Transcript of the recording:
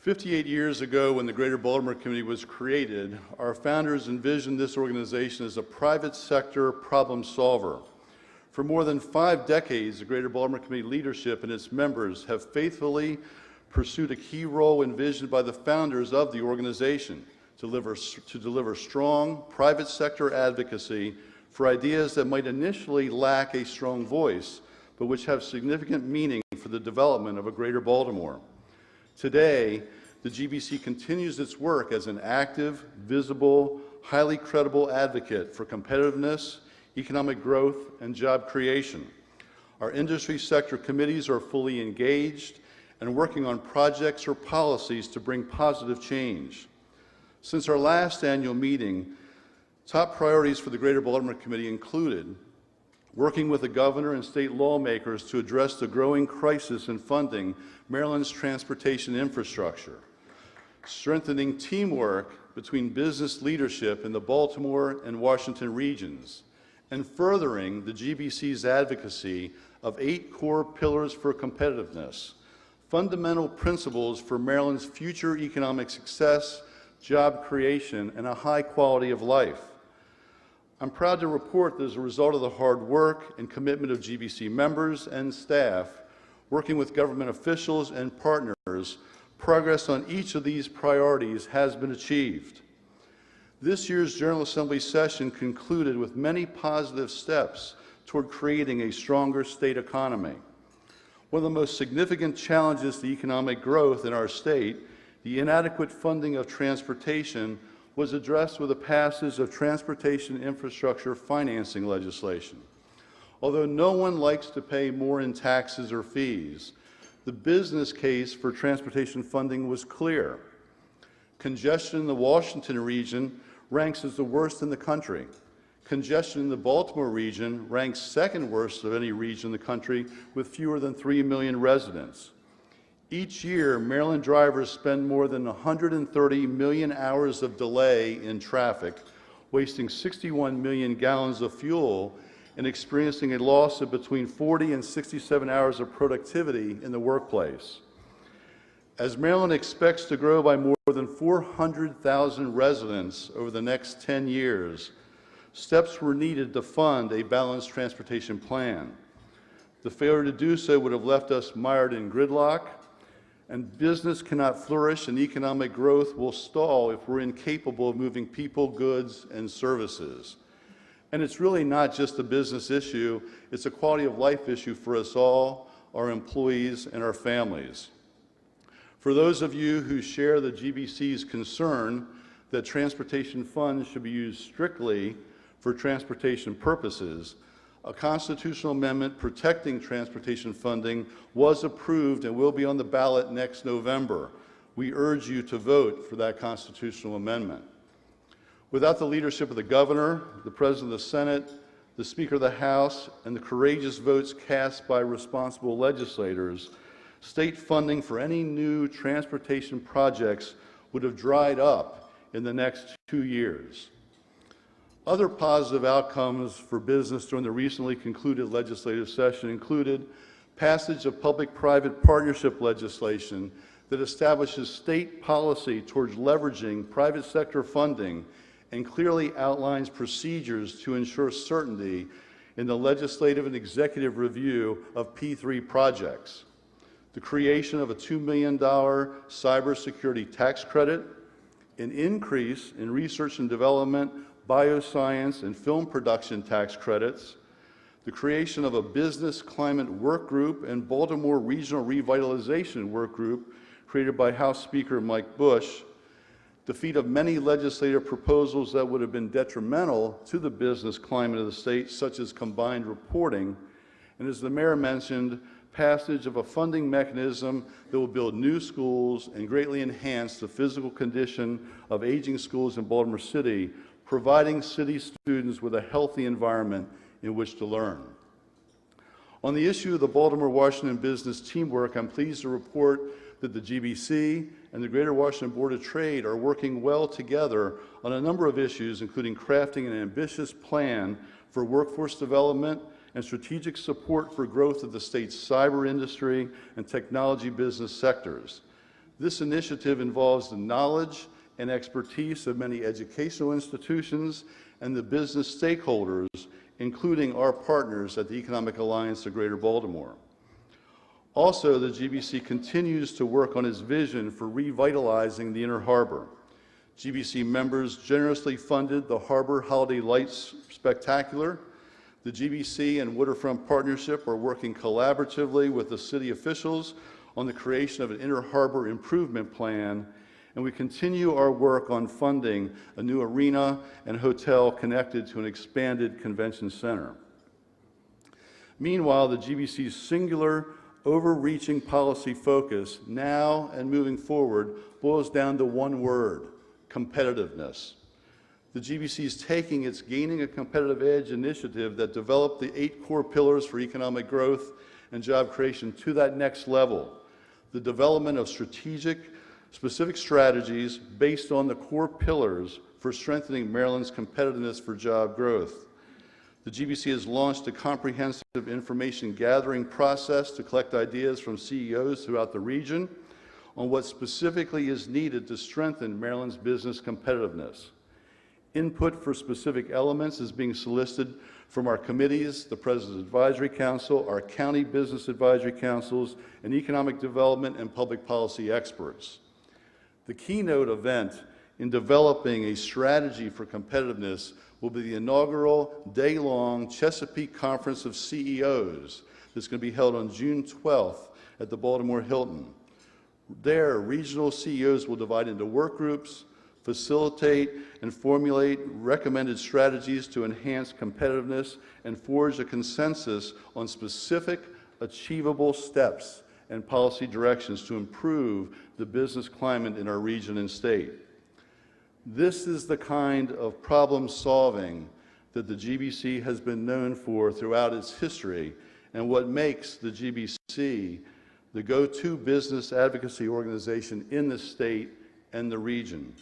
58 years ago, when the Greater Baltimore Committee was created, our founders envisioned this organization as a private sector problem solver. For more than 5 decades, the Greater Baltimore Committee leadership and its members have faithfully pursued a key role envisioned by the founders of the organization to deliver strong private sector advocacy for ideas that might initially lack a strong voice, but which have significant meaning for the development of a Greater Baltimore. Today, the GBC continues its work as an active, visible, highly credible advocate for competitiveness, economic growth, and job creation. Our industry sector committees are fully engaged and working on projects or policies to bring positive change. Since our last annual meeting, top priorities for the Greater Baltimore Committee included working with the governor and state lawmakers to address the growing crisis in funding Maryland's transportation infrastructure, strengthening teamwork between business leadership in the Baltimore and Washington regions, and furthering the GBC's advocacy of 8 core pillars for competitiveness, fundamental principles for Maryland's future economic success, job creation, and a high quality of life. I'm proud to report that as a result of the hard work and commitment of GBC members and staff, working with government officials and partners, progress on each of these priorities has been achieved. This year's General Assembly session concluded with many positive steps toward creating a stronger state economy. One of the most significant challenges to economic growth in our state, the inadequate funding of transportation, was addressed with the passage of transportation infrastructure financing legislation. Although no one likes to pay more in taxes or fees, the business case for transportation funding was clear. Congestion in the Washington region ranks as the worst in the country. Congestion in the Baltimore region ranks second worst of any region in the country with fewer than 3 million residents. Each year, Maryland drivers spend more than 130 million hours of delay in traffic, wasting 61 million gallons of fuel and experiencing a loss of between 40 and 67 hours of productivity in the workplace. As Maryland expects to grow by more than 400,000 residents over the next 10 years, steps were needed to fund a balanced transportation plan. The failure to do so would have left us mired in gridlock, and business cannot flourish and economic growth will stall if we're incapable of moving people, goods, and services. And it's really not just a business issue, it's a quality of life issue for us all, our employees, and our families. For those of you who share the GBC's concern that transportation funds should be used strictly for transportation purposes, a constitutional amendment protecting transportation funding was approved and will be on the ballot next November. We urge you to vote for that constitutional amendment. Without the leadership of the governor, the president of the Senate, the Speaker of the House, and the courageous votes cast by responsible legislators, state funding for any new transportation projects would have dried up in the next 2 years. Other positive outcomes for business during the recently concluded legislative session included passage of public-private partnership legislation that establishes state policy towards leveraging private sector funding and clearly outlines procedures to ensure certainty in the legislative and executive review of P3 projects. The creation of a $2 million cybersecurity tax credit, an increase in research and development, bioscience, and film production tax credits, the creation of a business climate work group and Baltimore Regional Revitalization Work Group created by House Speaker Mike Bush, defeat of many legislative proposals that would have been detrimental to the business climate of the state, such as combined reporting, and as the mayor mentioned, passage of a funding mechanism that will build new schools and greatly enhance the physical condition of aging schools in Baltimore City, providing city students with a healthy environment in which to learn. On the issue of the Baltimore-Washington business teamwork, I'm pleased to report that the GBC and the Greater Washington Board of Trade are working well together on a number of issues, including crafting an ambitious plan for workforce development and strategic support for growth of the state's cyber industry and technology business sectors. This initiative involves the knowledge and expertise of many educational institutions and the business stakeholders, including our partners at the Economic Alliance of Greater Baltimore. Also, the GBC continues to work on its vision for revitalizing the Inner Harbor. GBC members generously funded the Harbor Holiday Lights Spectacular. The GBC and Waterfront Partnership are working collaboratively with the city officials on the creation of an Inner Harbor Improvement Plan, and we continue our work on funding a new arena and hotel connected to an expanded convention center. Meanwhile, the GBC's singular, overreaching policy focus now and moving forward boils down to one word: competitiveness. The GBC is taking its Gaining a Competitive Edge initiative that developed the 8 core pillars for economic growth and job creation to that next level. The development of specific strategies based on the core pillars for strengthening Maryland's competitiveness for job growth. The GBC has launched a comprehensive information gathering process to collect ideas from CEOs throughout the region on what specifically is needed to strengthen Maryland's business competitiveness. Input for specific elements is being solicited from our committees, the President's Advisory Council, our county business advisory councils, and economic development and public policy experts. The keynote event in developing a strategy for competitiveness will be the inaugural day-long Chesapeake Conference of CEOs that's going to be held on June 12th at the Baltimore Hilton. There, regional CEOs will divide into work groups, facilitate and formulate recommended strategies to enhance competitiveness, and forge a consensus on specific, achievable steps and policy directions to improve the business climate in our region and state. This is the kind of problem solving that the GBC has been known for throughout its history, and what makes the GBC the go-to business advocacy organization in the state and the region.